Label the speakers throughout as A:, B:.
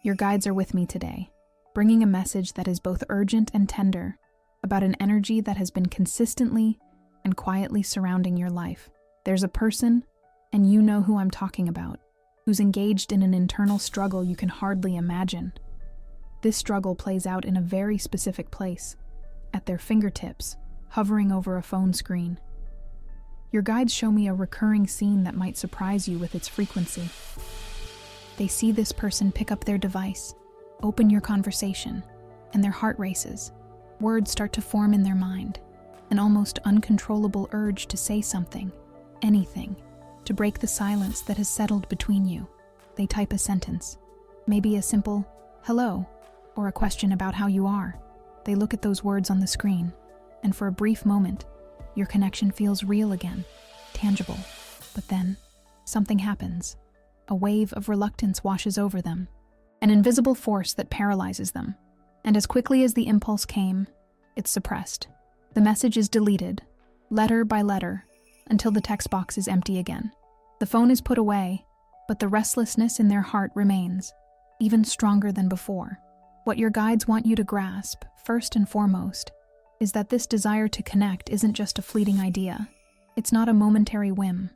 A: Your guides are with me today, bringing a message that is both urgent and tender about an energy that has been consistently and quietly surrounding your life. There's a person, and you know who I'm talking about, who's engaged in an internal struggle you can hardly imagine. This struggle plays out in a very specific place, at their fingertips, hovering over a phone screen. Your guides show me a recurring scene that might surprise you with its frequency. They see this person pick up their device, open your conversation, and their heart races. Words start to form in their mind, an almost uncontrollable urge to say something, anything, to break the silence that has settled between you. They type a sentence, maybe a simple hello, or a question about how you are. They look at those words on the screen, and for a brief moment, your connection feels real again, tangible. But then, something happens. A wave of reluctance washes over them, an invisible force that paralyzes them. And as quickly as the impulse came, it's suppressed. The message is deleted, letter by letter, until the text box is empty again. The phone is put away, but the restlessness in their heart remains, even stronger than before. What your guides want you to grasp, first and foremost, is that this desire to connect isn't just a fleeting idea. It's not a momentary whim.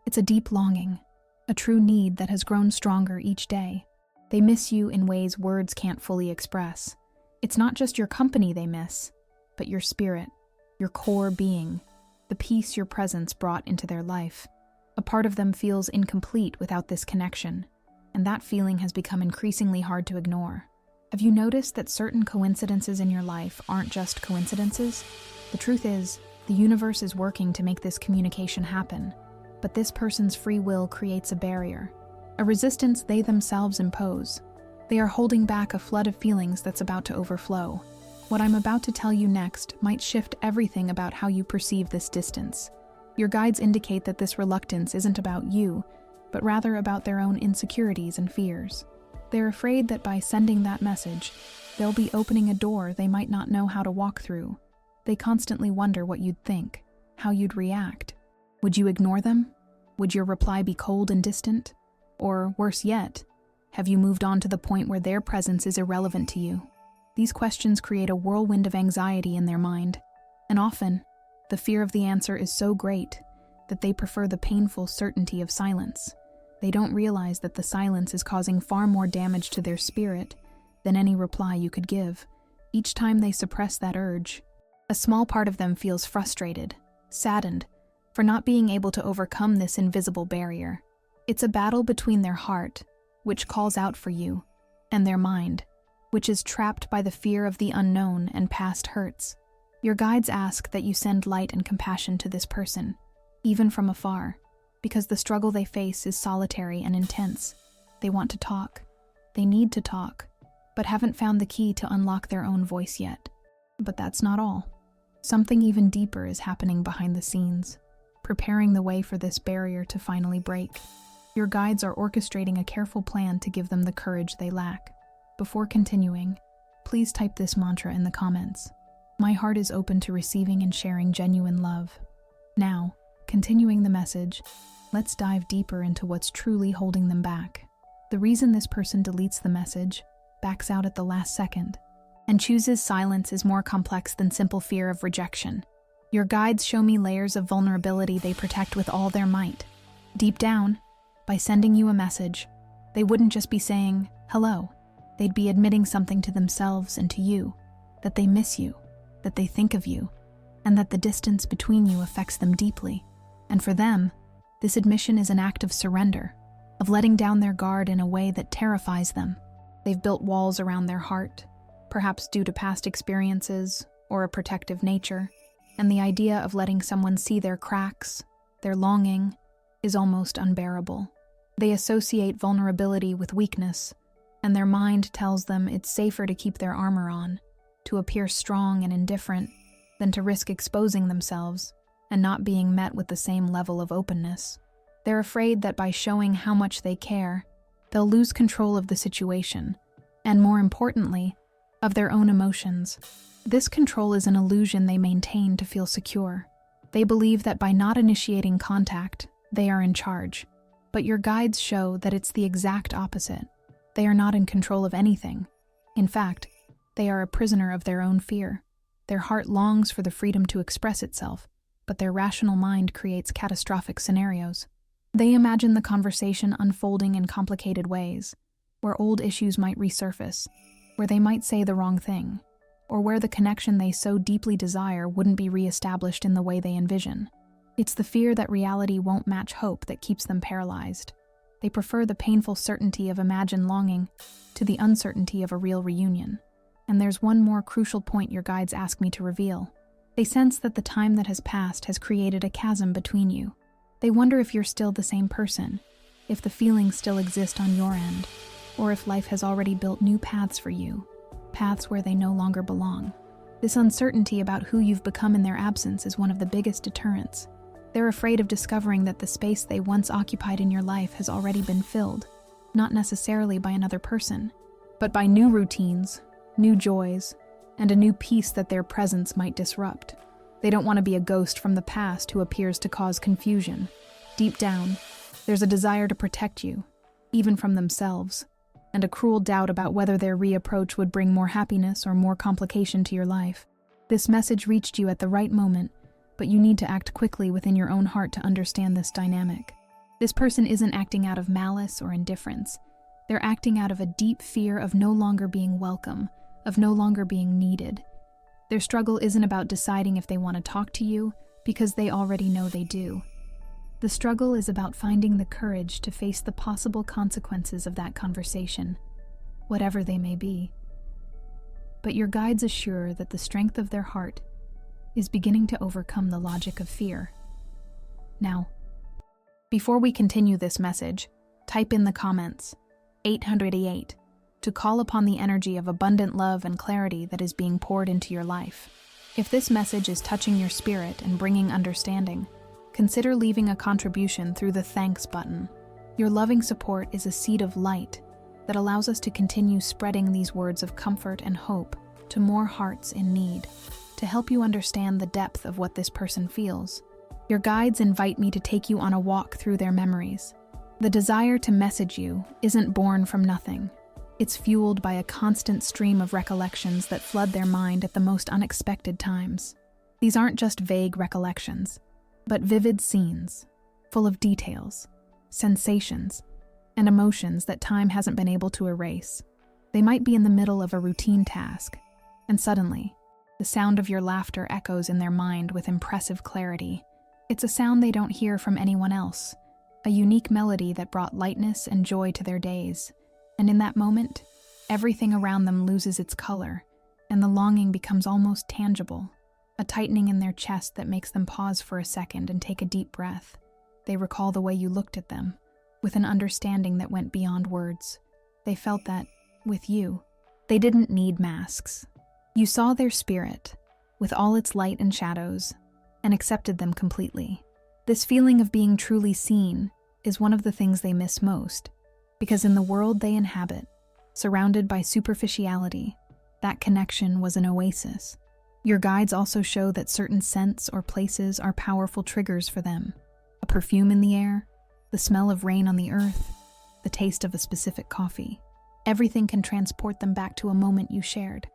A: It's a deep longing, a true need that has grown stronger each day. They miss you in ways words can't fully express. It's not just your company they miss, but your spirit, your core being, the peace your presence brought into their life. A part of them feels incomplete without this connection, and that feeling has become increasingly hard to ignore. Have you noticed that certain coincidences in your life aren't just coincidences? The truth is, the universe is working to make this communication happen, but this person's free will creates a barrier, a resistance they themselves impose. They are holding back a flood of feelings that's about to overflow. What I'm about to tell you next might shift everything about how you perceive this distance. Your guides indicate that this reluctance isn't about you, but rather about their own insecurities and fears. They're afraid that by sending that message, they'll be opening a door they might not know how to walk through. They constantly wonder what you'd think, how you'd react. Would you ignore them? Would your reply be cold and distant? Or, worse yet, have you moved on to the point where their presence is irrelevant to you? These questions create a whirlwind of anxiety in their mind, and often, the fear of the answer is so great that they prefer the painful certainty of silence. They don't realize that the silence is causing far more damage to their spirit than any reply you could give. Each time they suppress that urge, a small part of them feels frustrated, saddened, for not being able to overcome this invisible barrier. It's a battle between their heart, which calls out for you, and their mind, which is trapped by the fear of the unknown and past hurts. Your guides ask that you send light and compassion to this person, even from afar, because the struggle they face is solitary and intense. They want to talk. They need to talk, but haven't found the key to unlock their own voice yet. But that's not all. Something even deeper is happening behind the scenes, preparing the way for this barrier to finally break. Your guides are orchestrating a careful plan to give them the courage they lack. Before continuing, please type this mantra in the comments. My heart is open to receiving and sharing genuine love. Now, continuing the message, let's dive deeper into what's truly holding them back. The reason this person deletes the message, backs out at the last second, and chooses silence is more complex than simple fear of rejection. Your guides show me layers of vulnerability they protect with all their might. Deep down, by sending you a message, they wouldn't just be saying, hello. They'd be admitting something to themselves and to you, that they miss you, that they think of you, and that the distance between you affects them deeply. And for them, this admission is an act of surrender, of letting down their guard in a way that terrifies them. They've built walls around their heart, perhaps due to past experiences or a protective nature, and the idea of letting someone see their cracks, their longing, is almost unbearable. They associate vulnerability with weakness, and their mind tells them it's safer to keep their armor on, to appear strong and indifferent, than to risk exposing themselves and not being met with the same level of openness. They're afraid that by showing how much they care, they'll lose control of the situation, and more importantly, of their own emotions. This control is an illusion they maintain to feel secure. They believe that by not initiating contact, they are in charge. But your guides show that it's the exact opposite. They are not in control of anything. In fact, they are a prisoner of their own fear. Their heart longs for the freedom to express itself, but their rational mind creates catastrophic scenarios. They imagine the conversation unfolding in complicated ways, where old issues might resurface, where they might say the wrong thing, or where the connection they so deeply desire wouldn't be reestablished in the way they envision. It's the fear that reality won't match hope that keeps them paralyzed. They prefer the painful certainty of imagined longing to the uncertainty of a real reunion. And there's one more crucial point your guides ask me to reveal. They sense that the time that has passed has created a chasm between you. They wonder if you're still the same person, if the feelings still exist on your end, or if life has already built new paths for you, paths where they no longer belong. This uncertainty about who you've become in their absence is one of the biggest deterrents. They're afraid of discovering that the space they once occupied in your life has already been filled, not necessarily by another person, but by new routines, new joys, and a new peace that their presence might disrupt. They don't want to be a ghost from the past who appears to cause confusion. Deep down, there's a desire to protect you, even from themselves, and a cruel doubt about whether their reapproach would bring more happiness or more complication to your life. This message reached you at the right moment, but you need to act quickly within your own heart to understand this dynamic. This person isn't acting out of malice or indifference. They're acting out of a deep fear of no longer being welcome, of no longer being needed. Their struggle isn't about deciding if they want to talk to you, because they already know they do. The struggle is about finding the courage to face the possible consequences of that conversation, whatever they may be. But your guides assure that the strength of their heart is beginning to overcome the logic of fear. Now, before we continue this message, type in the comments 888 to call upon the energy of abundant love and clarity that is being poured into your life. If this message is touching your spirit and bringing understanding, consider leaving a contribution through the thanks button. Your loving support is a seed of light that allows us to continue spreading these words of comfort and hope to more hearts in need. To help you understand the depth of what this person feels, your guides invite me to take you on a walk through their memories. The desire to message you isn't born from nothing. It's fueled by a constant stream of recollections that flood their mind at the most unexpected times. These aren't just vague recollections, but vivid scenes, full of details, sensations, and emotions that time hasn't been able to erase. They might be in the middle of a routine task, and suddenly, the sound of your laughter echoes in their mind with impressive clarity. It's a sound they don't hear from anyone else, a unique melody that brought lightness and joy to their days. And in that moment, everything around them loses its color, and the longing becomes almost tangible, a tightening in their chest that makes them pause for a second and take a deep breath. They recall the way you looked at them, with an understanding that went beyond words. They felt that, with you, they didn't need masks. You saw their spirit, with all its light and shadows, and accepted them completely. This feeling of being truly seen is one of the things they miss most, because in the world they inhabit, surrounded by superficiality, that connection was an oasis. Your guides also show that certain scents or places are powerful triggers for them. A perfume in the air, the smell of rain on the earth, the taste of a specific coffee. Everything can transport them back to a moment you shared.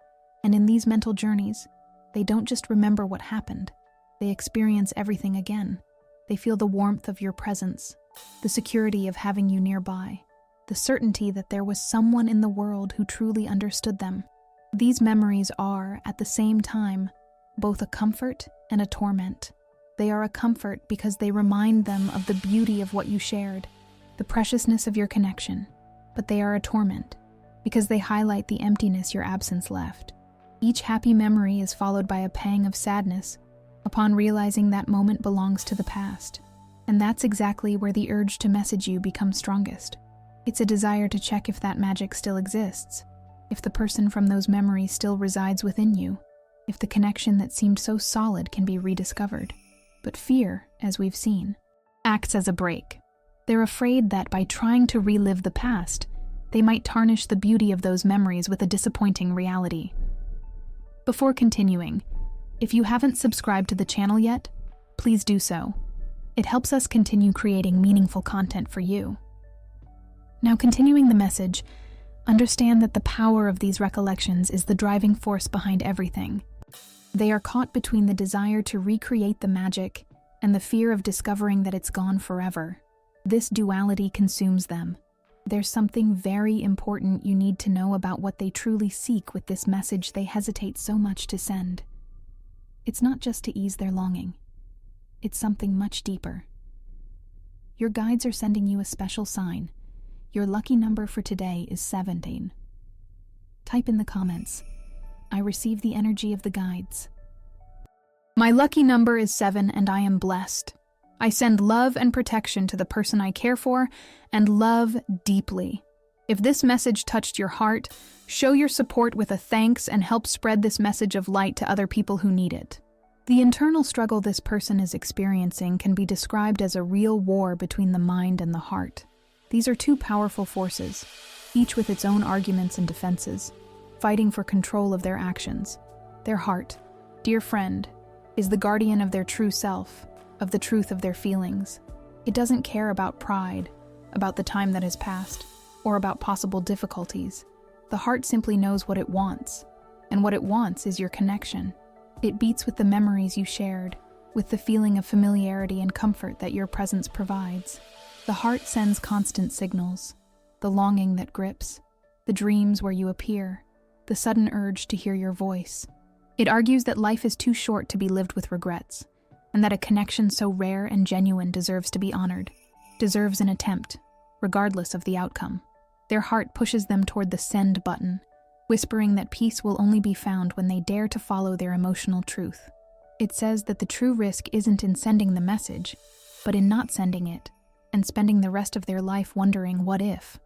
A: And in these mental journeys, they don't just remember what happened, they experience everything again. They feel the warmth of your presence, the security of having you nearby, the certainty that there was someone in the world who truly understood them. These memories are, at the same time, both a comfort and a torment. They are a comfort because they remind them of the beauty of what you shared, the preciousness of your connection, but they are a torment because they highlight the emptiness your absence left. Each happy memory is followed by a pang of sadness upon realizing that moment belongs to the past. And that's exactly where the urge to message you becomes strongest. It's a desire to check if that magic still exists, if the person from those memories still resides within you, if the connection that seemed so solid can be rediscovered. But fear, as we've seen, acts as a brake. They're afraid that by trying to relive the past, they might tarnish the beauty of those memories with a disappointing reality. Before continuing, if you haven't subscribed to the channel yet, please do so. It helps us continue creating meaningful content for you. Now, continuing the message, Understand that the power of these recollections is the driving force behind everything. They are caught between the desire to recreate the magic and the fear of discovering that it's gone forever. This duality consumes them. There's something very important you need to know about what they truly seek with this message they hesitate so much to send. It's not just to ease their longing. It's something much deeper. Your guides are sending you a special sign. Your lucky number for today is 17. Type in the comments, "I receive the energy of the guides." My lucky number is 7 and I am blessed. I send love and protection to the person I care for and love deeply. If this message touched your heart, show your support with a thanks and help spread this message of light to other people who need it. The internal struggle this person is experiencing can be described as a real war between the mind and the heart. These are two powerful forces, each with its own arguments and defenses, fighting for control of their actions. Their heart, dear friend, is the guardian of their true self, of the truth of their feelings. It doesn't care about pride, about the time that has passed, or about possible difficulties. The heart simply knows what it wants, and what it wants is your connection. It beats with the memories you shared, with the feeling of familiarity and comfort that your presence provides. The heart sends constant signals, the longing that grips, the dreams where you appear, the sudden urge to hear your voice. It argues that life is too short to be lived with regrets, and that a connection so rare and genuine deserves to be honored, deserves an attempt, regardless of the outcome. Their heart pushes them toward the send button, whispering that peace will only be found when they dare to follow their emotional truth. It says that the true risk isn't in sending the message, but in not sending it, and spending the rest of their life wondering what if.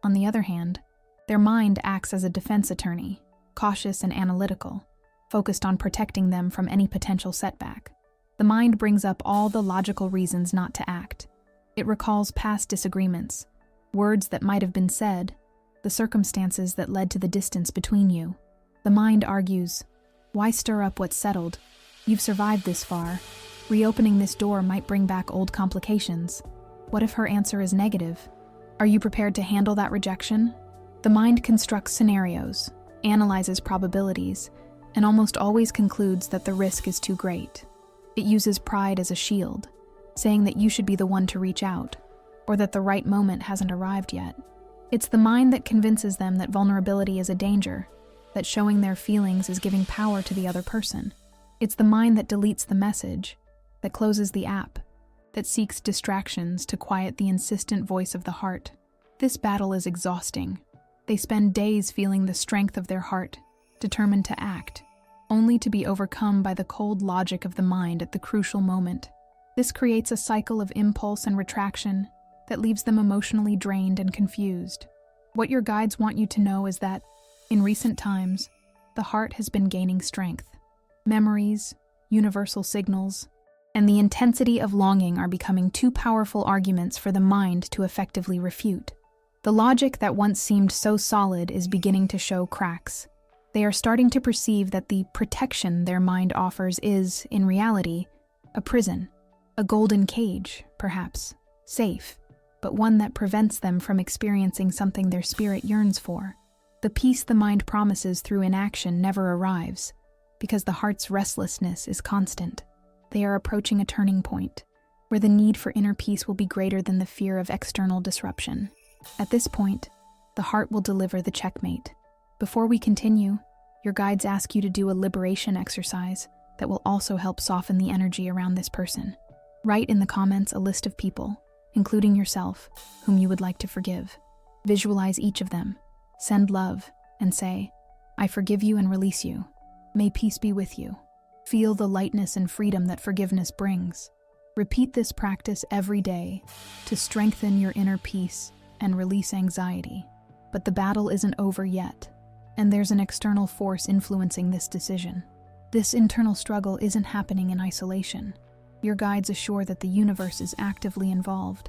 A: On the other hand, their mind acts as a defense attorney, cautious and analytical, focused on protecting them from any potential setback. The mind brings up all the logical reasons not to act. It recalls past disagreements, words that might have been said, the circumstances that led to the distance between you. The mind argues, why stir up what's settled? You've survived this far. Reopening this door might bring back old complications. What if her answer is negative? Are you prepared to handle that rejection? The mind constructs scenarios, analyzes probabilities, and almost always concludes that the risk is too great. It uses pride as a shield, saying that you should be the one to reach out, or that the right moment hasn't arrived yet. It's the mind that convinces them that vulnerability is a danger, that showing their feelings is giving power to the other person. It's the mind that deletes the message, that closes the app, that seeks distractions to quiet the insistent voice of the heart. This battle is exhausting. They spend days feeling the strength of their heart, determined to act, only to be overcome by the cold logic of the mind at the crucial moment. This creates a cycle of impulse and retraction that leaves them emotionally drained and confused. What your guides want you to know is that, in recent times, the heart has been gaining strength. Memories, universal signals, and the intensity of longing are becoming too powerful arguments for the mind to effectively refute. The logic that once seemed so solid is beginning to show cracks. They are starting to perceive that the protection their mind offers is, in reality, a prison, a golden cage, perhaps, safe, but one that prevents them from experiencing something their spirit yearns for. The peace the mind promises through inaction never arrives, because the heart's restlessness is constant. They are approaching a turning point, where the need for inner peace will be greater than the fear of external disruption. At this point, the heart will deliver the checkmate. Before we continue, your guides ask you to do a liberation exercise that will also help soften the energy around this person. Write in the comments a list of people, including yourself, whom you would like to forgive. Visualize each of them, send love, and say, I forgive you and release you. May peace be with you. Feel the lightness and freedom that forgiveness brings. Repeat this practice every day to strengthen your inner peace and release anxiety. But the battle isn't over yet, and there's an external force influencing this decision. This internal struggle isn't happening in isolation. Your guides assure that the universe is actively involved,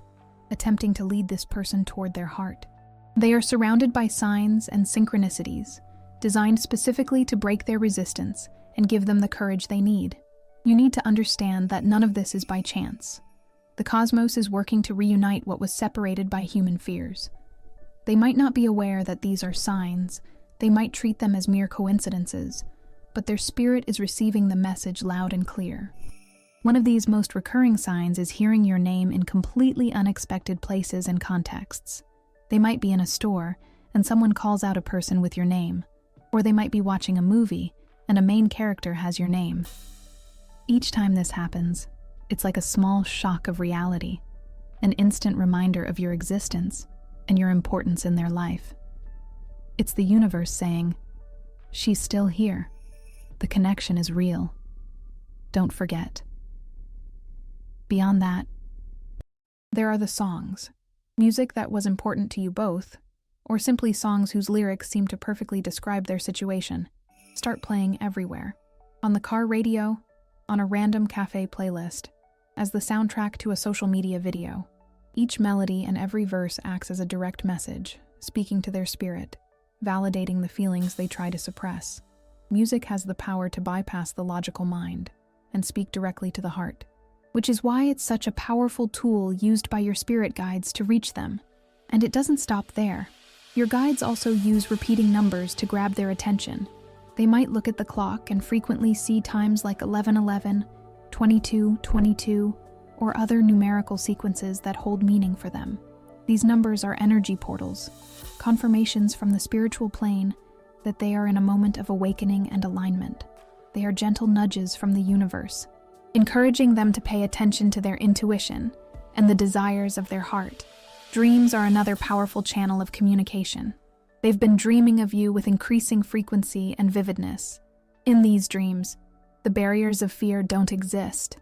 A: attempting to lead this person toward their heart. They are surrounded by signs and synchronicities, designed specifically to break their resistance and give them the courage they need. You need to understand that none of this is by chance. The cosmos is working to reunite what was separated by human fears. They might not be aware that these are signs. They might treat them as mere coincidences, but their spirit is receiving the message loud and clear. One of these most recurring signs is hearing your name in completely unexpected places and contexts. They might be in a store, and someone calls out a person with your name, or they might be watching a movie, and a main character has your name. Each time this happens, it's like a small shock of reality, an instant reminder of your existence and your importance in their life. It's the universe saying, "She's still here. The connection is real. Don't forget." Beyond that, there are the songs, music that was important to you both, or simply songs whose lyrics seem to perfectly describe their situation. Start playing everywhere. On the car radio, on a random cafe playlist, as the soundtrack to a social media video. Each melody and every verse acts as a direct message, speaking to their spirit, validating the feelings they try to suppress. Music has the power to bypass the logical mind and speak directly to the heart, which is why it's such a powerful tool used by your spirit guides to reach them. And it doesn't stop there. Your guides also use repeating numbers to grab their attention. They might look at the clock and frequently see times like 1111, 2222, or other numerical sequences that hold meaning for them. These numbers are energy portals, confirmations from the spiritual plane that they are in a moment of awakening and alignment. They are gentle nudges from the universe, encouraging them to pay attention to their intuition and the desires of their heart. Dreams are another powerful channel of communication. They've been dreaming of you with increasing frequency and vividness. In these dreams, the barriers of fear don't exist.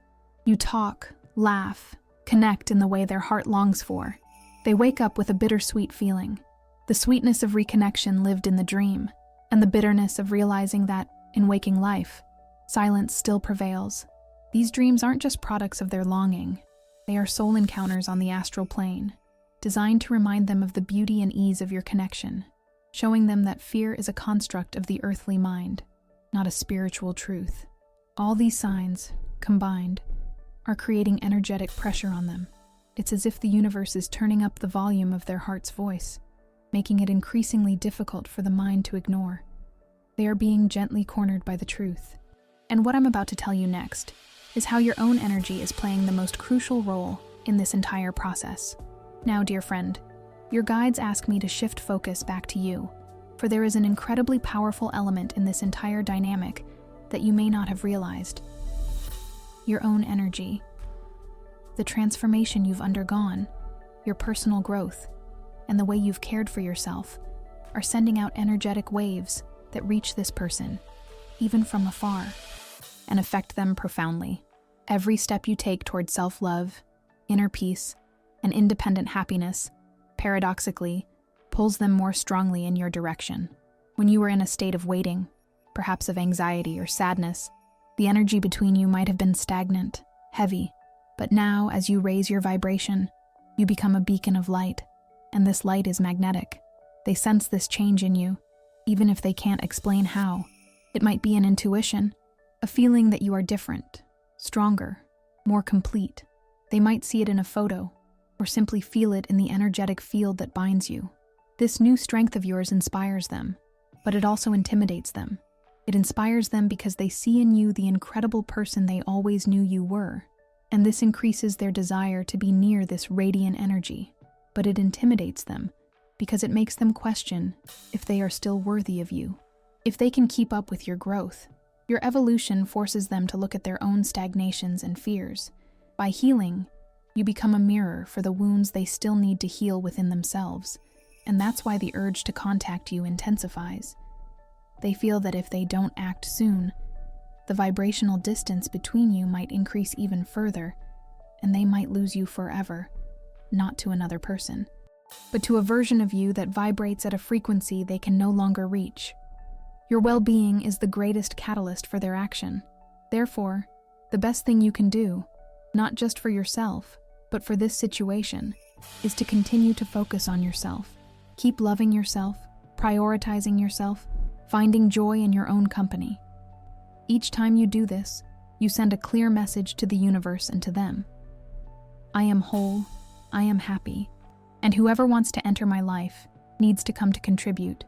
A: You talk, laugh, connect in the way their heart longs for. They wake up with a bittersweet feeling. The sweetness of reconnection lived in the dream, and the bitterness of realizing that, in waking life, silence still prevails. These dreams aren't just products of their longing. They are soul encounters on the astral plane, designed to remind them of the beauty and ease of your connection, showing them that fear is a construct of the earthly mind, not a spiritual truth. All these signs, combined, are creating energetic pressure on them. It's as if the universe is turning up the volume of their heart's voice, making it increasingly difficult for the mind to ignore. They are being gently cornered by the truth. And what I'm about to tell you next is how your own energy is playing the most crucial role in this entire process. Now, dear friend, your guides ask me to shift focus back to you, for there is an incredibly powerful element in this entire dynamic that you may not have realized. Your own energy. The transformation you've undergone, your personal growth, and the way you've cared for yourself are sending out energetic waves that reach this person, even from afar, and affect them profoundly. Every step you take toward self-love, inner peace, and independent happiness, paradoxically, pulls them more strongly in your direction. When you were in a state of waiting, perhaps of anxiety or sadness, the energy between you might have been stagnant, heavy, but now, as you raise your vibration, you become a beacon of light, and this light is magnetic. They sense this change in you, even if they can't explain how. It might be an intuition, a feeling that you are different, stronger, more complete. They might see it in a photo, or simply feel it in the energetic field that binds you. This new strength of yours inspires them, but it also intimidates them. It inspires them because they see in you the incredible person they always knew you were, and this increases their desire to be near this radiant energy. But it intimidates them because it makes them question if they are still worthy of you, if they can keep up with your growth. Your evolution forces them to look at their own stagnations and fears. By healing, you become a mirror for the wounds they still need to heal within themselves, and that's why the urge to contact you intensifies. They feel that if they don't act soon, the vibrational distance between you might increase even further, and they might lose you forever, not to another person, but to a version of you that vibrates at a frequency they can no longer reach. Your well-being is the greatest catalyst for their action. Therefore, the best thing you can do, not just for yourself, but for this situation, is to continue to focus on yourself. Keep loving yourself, prioritizing yourself, finding joy in your own company. Each time you do this, you send a clear message to the universe and to them. I am whole, I am happy, and whoever wants to enter my life needs to come to contribute,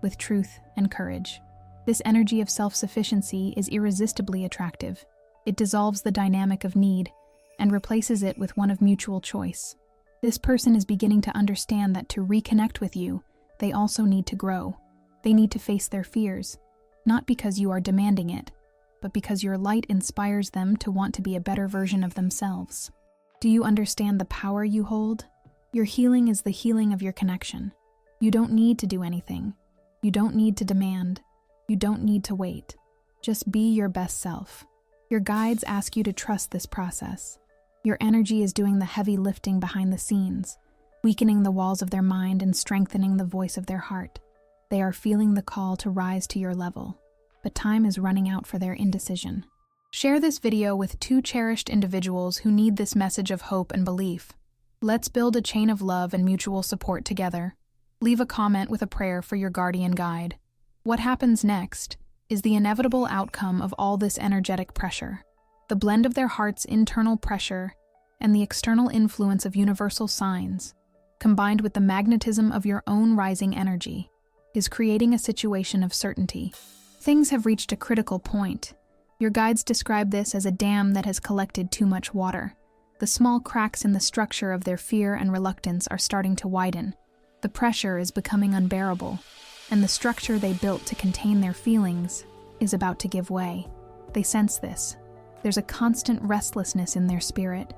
A: with truth and courage. This energy of self-sufficiency is irresistibly attractive. It dissolves the dynamic of need and replaces it with one of mutual choice. This person is beginning to understand that to reconnect with you, they also need to grow. They need to face their fears, not because you are demanding it, but because your light inspires them to want to be a better version of themselves. Do you understand the power you hold? Your healing is the healing of your connection. You don't need to do anything. You don't need to demand. You don't need to wait. Just be your best self. Your guides ask you to trust this process. Your energy is doing the heavy lifting behind the scenes, weakening the walls of their mind and strengthening the voice of their heart. They are feeling the call to rise to your level, but time is running out for their indecision. Share this video with 2 cherished individuals who need this message of hope and belief. Let's build a chain of love and mutual support together. Leave a comment with a prayer for your guardian guide. What happens next is the inevitable outcome of all this energetic pressure. The blend of their heart's internal pressure and the external influence of universal signs, combined with the magnetism of your own rising energy, is creating a situation of certainty. Things have reached a critical point. Your guides describe this as a dam that has collected too much water. The small cracks in the structure of their fear and reluctance are starting to widen. The pressure is becoming unbearable, and the structure they built to contain their feelings is about to give way. They sense this. There's a constant restlessness in their spirit,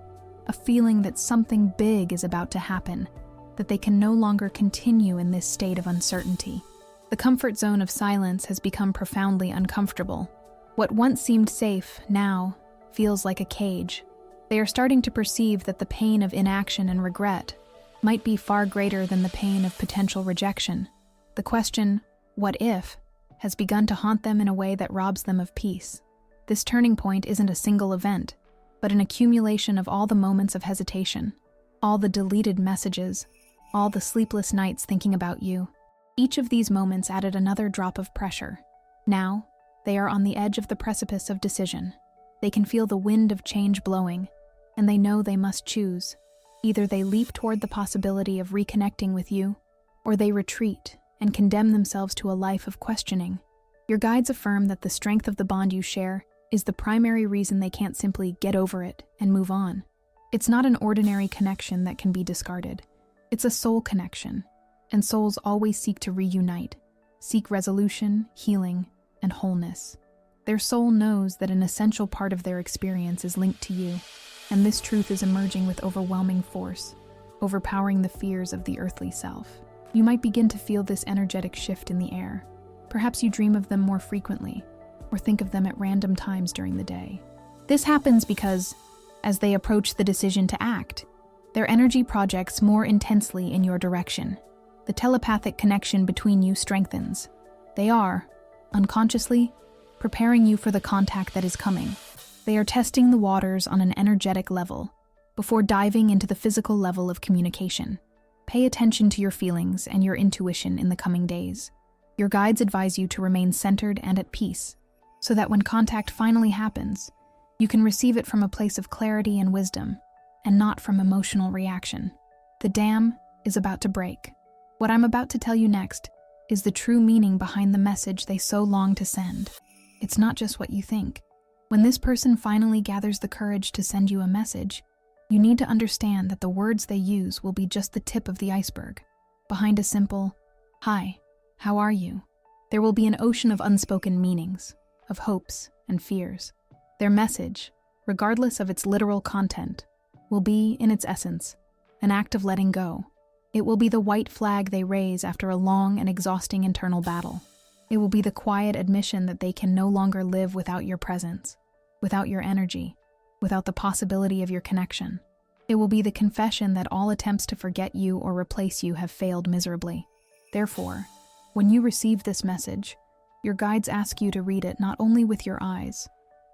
A: a feeling that something big is about to happen, that they can no longer continue in this state of uncertainty. The comfort zone of silence has become profoundly uncomfortable. What once seemed safe now feels like a cage. They are starting to perceive that the pain of inaction and regret might be far greater than the pain of potential rejection. The question, what if, has begun to haunt them in a way that robs them of peace. This turning point isn't a single event, but an accumulation of all the moments of hesitation, all the deleted messages, all the sleepless nights thinking about you. Each of these moments added another drop of pressure. Now, they are on the edge of the precipice of decision. They can feel the wind of change blowing, and they know they must choose. Either they leap toward the possibility of reconnecting with you, or they retreat and condemn themselves to a life of questioning. Your guides affirm that the strength of the bond you share is the primary reason they can't simply get over it and move on. It's not an ordinary connection that can be discarded. It's a soul connection, and souls always seek to reunite, seek resolution, healing, and wholeness. Their soul knows that an essential part of their experience is linked to you, and this truth is emerging with overwhelming force, overpowering the fears of the earthly self. You might begin to feel this energetic shift in the air. Perhaps you dream of them more frequently, or think of them at random times during the day. This happens because, as they approach the decision to act, their energy projects more intensely in your direction. The telepathic connection between you strengthens. They are, unconsciously, preparing you for the contact that is coming. They are testing the waters on an energetic level, before diving into the physical level of communication. Pay attention to your feelings and your intuition in the coming days. Your guides advise you to remain centered and at peace, so that when contact finally happens, you can receive it from a place of clarity and wisdom, and not from emotional reaction. The dam is about to break. What I'm about to tell you next is the true meaning behind the message they so long to send. It's not just what you think. When this person finally gathers the courage to send you a message, you need to understand that the words they use will be just the tip of the iceberg. Behind a simple, "Hi, how are you?" there will be an ocean of unspoken meanings, of hopes and fears. Their message, regardless of its literal content, will be, in its essence, an act of letting go. It will be the white flag they raise after a long and exhausting internal battle. It will be the quiet admission that they can no longer live without your presence, without your energy, without the possibility of your connection. It will be the confession that all attempts to forget you or replace you have failed miserably. Therefore, when you receive this message, your guides ask you to read it not only with your eyes,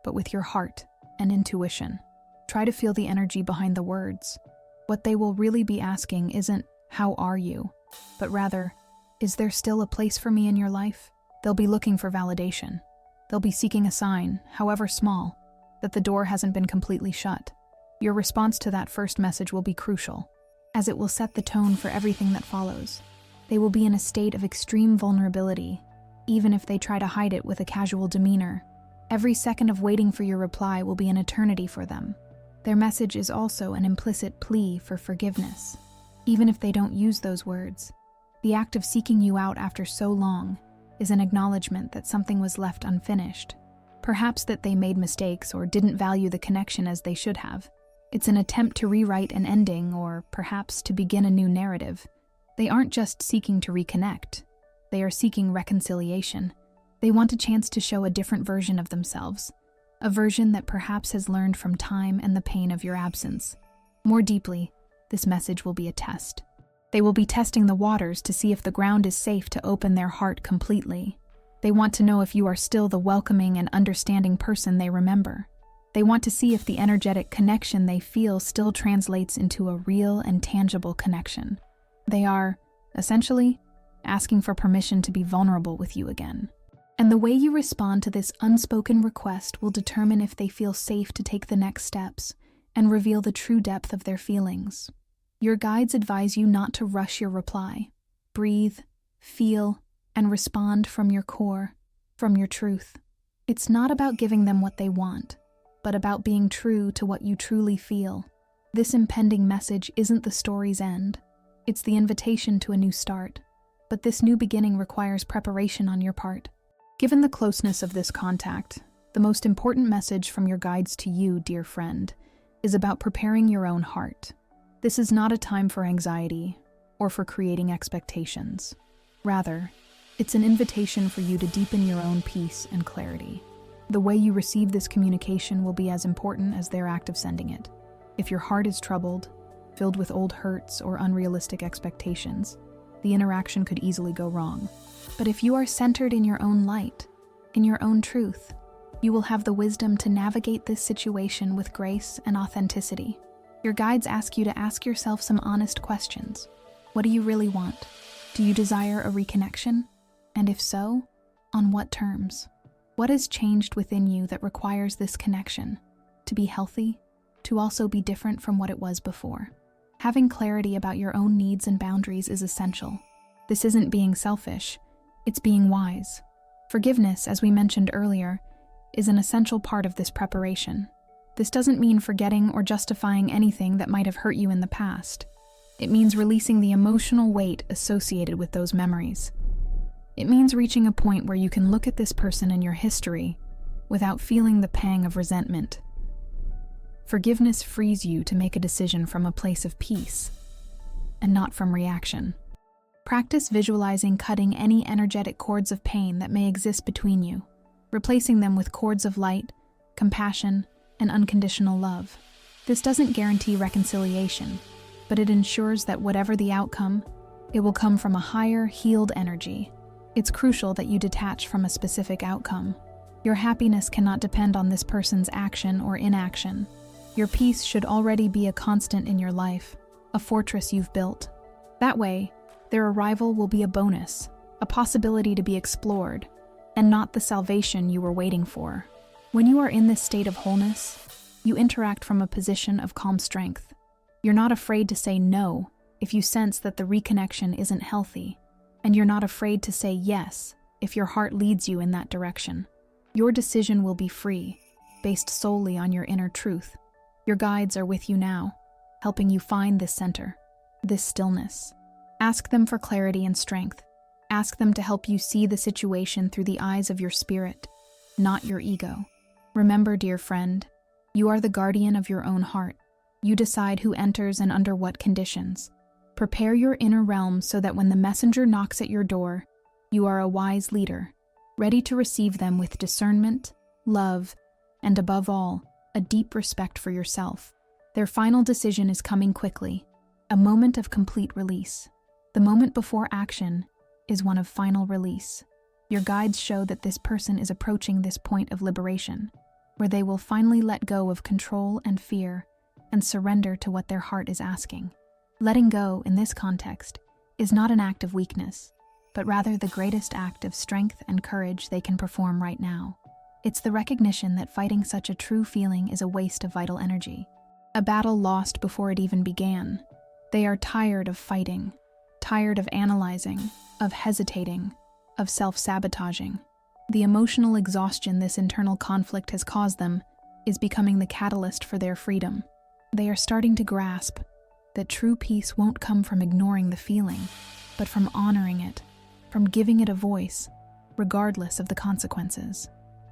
A: but with your heart and intuition. Try to feel the energy behind the words. What they will really be asking isn't, "How are you?" but rather, "Is there still a place for me in your life?" They'll be looking for validation. They'll be seeking a sign, however small, that the door hasn't been completely shut. Your response to that first message will be crucial, as it will set the tone for everything that follows. They will be in a state of extreme vulnerability, even if they try to hide it with a casual demeanor. Every second of waiting for your reply will be an eternity for them. Their message is also an implicit plea for forgiveness, even if they don't use those words. The act of seeking you out after so long is an acknowledgement that something was left unfinished. Perhaps that they made mistakes or didn't value the connection as they should have. It's an attempt to rewrite an ending or perhaps to begin a new narrative. They aren't just seeking to reconnect. They are seeking reconciliation. They want a chance to show a different version of themselves, a version that perhaps has learned from time and the pain of your absence. More deeply, this message will be a test. They will be testing the waters to see if the ground is safe to open their heart completely. They want to know if you are still the welcoming and understanding person they remember. They want to see if the energetic connection they feel still translates into a real and tangible connection. They are, essentially, asking for permission to be vulnerable with you again. And the way you respond to this unspoken request will determine if they feel safe to take the next steps and reveal the true depth of their feelings. Your guides advise you not to rush your reply. Breathe, feel, and respond from your core, from your truth. It's not about giving them what they want, but about being true to what you truly feel. This impending message isn't the story's end. It's the invitation to a new start. But this new beginning requires preparation on your part. Given the closeness of this contact, the most important message from your guides to you, dear friend, is about preparing your own heart. This is not a time for anxiety or for creating expectations. Rather, it's an invitation for you to deepen your own peace and clarity. The way you receive this communication will be as important as their act of sending it. If your heart is troubled, filled with old hurts or unrealistic expectations, the interaction could easily go wrong. But if you are centered in your own light, in your own truth, you will have the wisdom to navigate this situation with grace and authenticity. Your guides ask you to ask yourself some honest questions. What do you really want? Do you desire a reconnection? And if so, on what terms? What has changed within you that requires this connection to be healthy, to also be different from what it was before? Having clarity about your own needs and boundaries is essential. This isn't being selfish, it's being wise. Forgiveness, as we mentioned earlier, is an essential part of this preparation. This doesn't mean forgetting or justifying anything that might have hurt you in the past. It means releasing the emotional weight associated with those memories. It means reaching a point where you can look at this person in your history without feeling the pang of resentment. Forgiveness frees you to make a decision from a place of peace and not from reaction. Practice visualizing cutting any energetic cords of pain that may exist between you, replacing them with cords of light, compassion, and unconditional love. This doesn't guarantee reconciliation, but it ensures that whatever the outcome, it will come from a higher, healed energy. It's crucial that you detach from a specific outcome. Your happiness cannot depend on this person's action or inaction. Your peace should already be a constant in your life, a fortress you've built. That way, their arrival will be a bonus, a possibility to be explored, and not the salvation you were waiting for. When you are in this state of wholeness, you interact from a position of calm strength. You're not afraid to say no if you sense that the reconnection isn't healthy, and you're not afraid to say yes if your heart leads you in that direction. Your decision will be free, based solely on your inner truth. Your guides are with you now, helping you find this center, this stillness. Ask them for clarity and strength. Ask them to help you see the situation through the eyes of your spirit, not your ego. Remember, dear friend, you are the guardian of your own heart. You decide who enters and under what conditions. Prepare your inner realm so that when the messenger knocks at your door, you are a wise leader, ready to receive them with discernment, love, and above all, a deep respect for yourself. Their final decision is coming quickly, a moment of complete release. The moment before action is one of final release. Your guides show that this person is approaching this point of liberation, where they will finally let go of control and fear and surrender to what their heart is asking. Letting go, in this context, is not an act of weakness, but rather the greatest act of strength and courage they can perform right now. It's the recognition that fighting such a true feeling is a waste of vital energy, a battle lost before it even began. They are tired of fighting, tired of analyzing, of hesitating, of self-sabotaging. The emotional exhaustion this internal conflict has caused them is becoming the catalyst for their freedom. They are starting to grasp that true peace won't come from ignoring the feeling, but from honoring it, from giving it a voice, regardless of the consequences.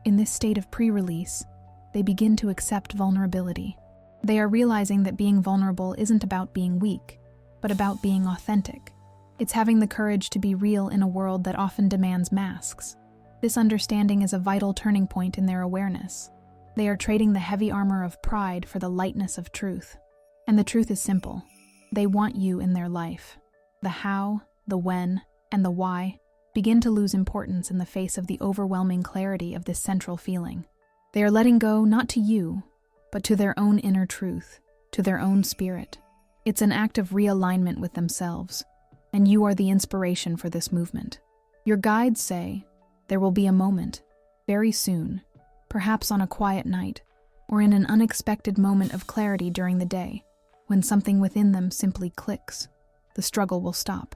A: In this state of pre-release, they begin to accept vulnerability. They are realizing that being vulnerable isn't about being weak, but about being authentic. It's having the courage to be real in a world that often demands masks. This understanding is a vital turning point in their awareness. They are trading the heavy armor of pride for the lightness of truth. And the truth is simple. They want you in their life. The how, the when, and the why begin to lose importance in the face of the overwhelming clarity of this central feeling. They are letting go not to you, but to their own inner truth, to their own spirit. It's an act of realignment with themselves, and you are the inspiration for this movement. Your guides say there will be a moment, very soon, perhaps on a quiet night, or in an unexpected moment of clarity during the day, when something within them simply clicks. The struggle will stop,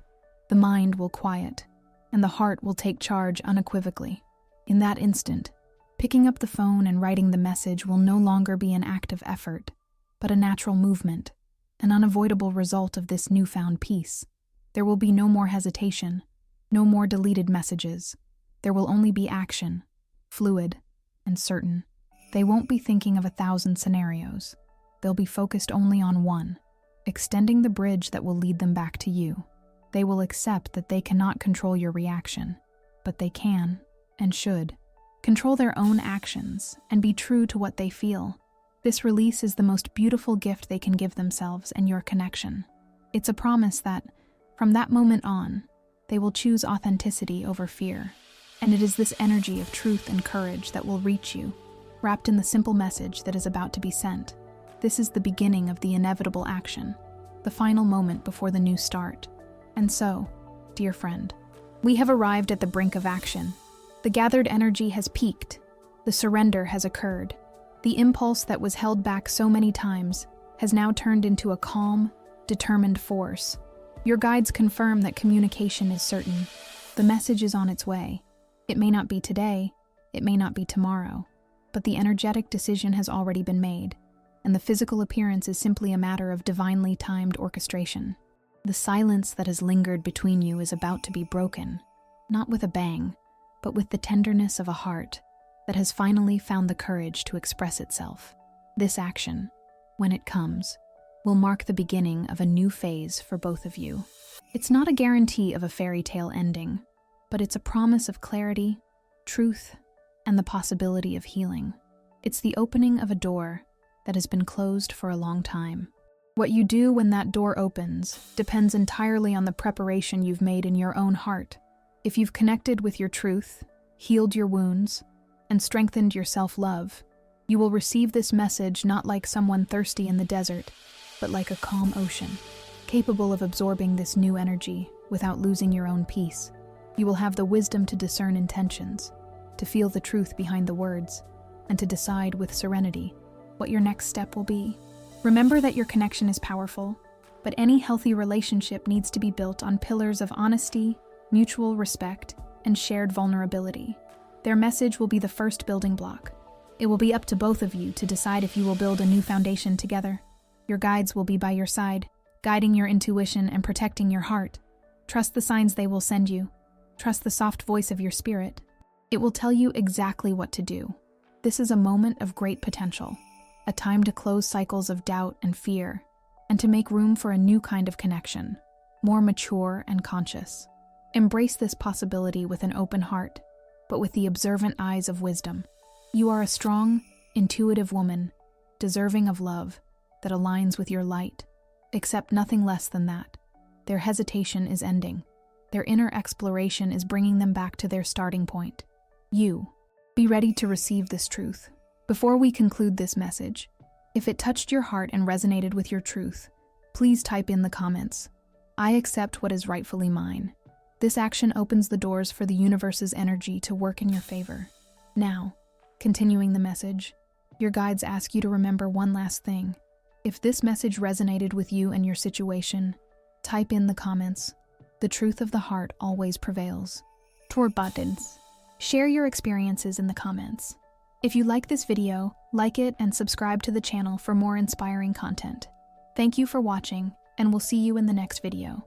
A: the mind will quiet, and the heart will take charge unequivocally. In that instant, picking up the phone and writing the message will no longer be an act of effort, but a natural movement, an unavoidable result of this newfound peace. There will be no more hesitation, no more deleted messages. There will only be action, fluid and certain. They won't be thinking of 1,000 scenarios. They'll be focused only on one, extending the bridge that will lead them back to you. They will accept that they cannot control your reaction, but they can, and should, control their own actions and be true to what they feel. This release is the most beautiful gift they can give themselves and your connection. It's a promise that, from that moment on, they will choose authenticity over fear. And it is this energy of truth and courage that will reach you, wrapped in the simple message that is about to be sent. This is the beginning of the inevitable action, the final moment before the new start. And so, dear friend, we have arrived at the brink of action. The gathered energy has peaked. The surrender has occurred. The impulse that was held back so many times has now turned into a calm, determined force. Your guides confirm that communication is certain. The message is on its way. It may not be today, it may not be tomorrow, but the energetic decision has already been made, and the physical appearance is simply a matter of divinely timed orchestration. The silence that has lingered between you is about to be broken, not with a bang, but with the tenderness of a heart that has finally found the courage to express itself. This action, when it comes, will mark the beginning of a new phase for both of you. It's not a guarantee of a fairy tale ending, but it's a promise of clarity, truth, and the possibility of healing. It's the opening of a door that has been closed for a long time. What you do when that door opens depends entirely on the preparation you've made in your own heart. If you've connected with your truth, healed your wounds, and strengthened your self-love, you will receive this message not like someone thirsty in the desert, but like a calm ocean, capable of absorbing this new energy without losing your own peace. You will have the wisdom to discern intentions, to feel the truth behind the words, and to decide with serenity what your next step will be. Remember that your connection is powerful, but any healthy relationship needs to be built on pillars of honesty, mutual respect, and shared vulnerability. Their message will be the first building block. It will be up to both of you to decide if you will build a new foundation together. Your guides will be by your side, guiding your intuition and protecting your heart. Trust the signs they will send you. Trust the soft voice of your spirit. It will tell you exactly what to do. This is a moment of great potential, a time to close cycles of doubt and fear, and to make room for a new kind of connection, more mature and conscious. Embrace this possibility with an open heart, but with the observant eyes of wisdom. You are a strong, intuitive woman, deserving of love that aligns with your light. Accept nothing less than that. Their hesitation is ending. Their inner exploration is bringing them back to their starting point. You, be ready to receive this truth. Before we conclude this message, if it touched your heart and resonated with your truth, please type in the comments, "I accept what is rightfully mine." This action opens the doors for the universe's energy to work in your favor. Now, continuing the message, your guides ask you to remember one last thing. If this message resonated with you and your situation, type in the comments, the truth of the heart always prevails. Tor buttons. Share your experiences in the comments. If you like this video, like it and subscribe to the channel for more inspiring content. Thank you for watching, and we'll see you in the next video.